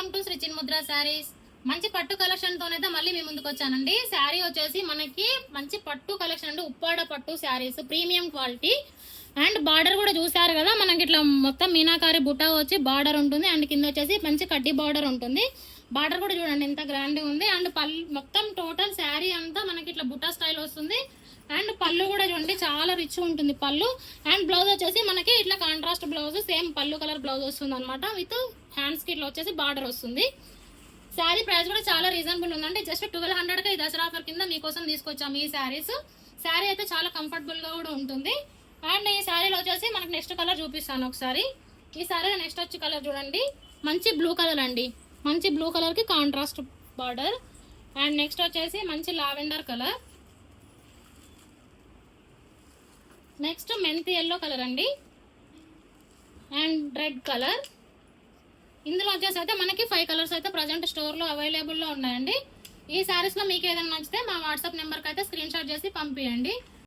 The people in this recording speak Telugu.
Welcome to Shri Chinmudra sarees. మంచి పట్టు కలెక్షన్ తోనైతే మళ్ళీ మీ ముందుకు వచ్చానండి. శారీ వచ్చేసి మనకి మంచి పట్టు కలెక్షన్ అండి, ఉప్పాడ పట్టు saris, premium quality. And border కూడా చూసారు కదా, మనకి ఇట్లా మొత్తం మీనాకారి బుట్ట వచ్చి బార్డర్ ఉంటుంది. అండ్ కింద వచ్చేసి మంచి కడ్డీ బార్డర్ ఉంటుంది. బార్డర్ కూడా చూడండి ఎంత గ్రాండ్ ఉంది. అండ్ మొత్తం టోటల్ శారీ అంతా మనకి ఇట్లా బుట్ట స్టైల్ వస్తుంది. అండ్ పళ్ళు కూడా చూడండి చాలా రిచ్ ఉంటుంది పళ్ళు. అండ్ బ్లౌజ్ వచ్చేసి మనకి ఇట్లా కాంట్రాస్ట్ బ్లౌజ్, సేమ్ పళ్ళు కలర్ బ్లౌజ్ వస్తుంది అనమాట. విత్ హ్యాండ్స్ కి ఇట్లా వచ్చేసి బార్డర్ వస్తుంది. శారీ ప్రైస్ కూడా చాలా రీజనబుల్ ఉందండి. జస్ట్ 1200 కి దసరా ఆఫర్ కింద మీకోసం తీసుకొచ్చాము ఈ శారీస్. శారీ అయితే చాలా కంఫర్టబుల్ గా కూడా ఉంటుంది. అండ్ ఈ శారీలో వచ్చేసి మనకి నెక్స్ట్ కలర్ చూపిస్తాను ఒకసారి. ఈ శారీలో నెక్స్ట్ వచ్చి కలర్ చూడండి, మంచి బ్లూ కలర్ అండి. మంచి బ్లూ కలర్ కి కాంట్రాస్ట్ బార్డర్. అండ్ నెక్స్ట్ వచ్చేసి మంచి లావెండర్ కలర్. నెక్స్ట్ మెంతి ఎల్లో కలర్ అండి. And red colour. ఇందులో వచ్చేసి అయితే మనకి 5 కలర్స్ అయితే ప్రజెంట్ స్టోర్లో అవైలబుల్లో ఉన్నాయండి. ఈ శారీస్లో మీకు ఏదైనా నచ్చితే మా వాట్సాప్ నెంబర్కి అయితే స్క్రీన్ షాట్ చేసి పంపించండి.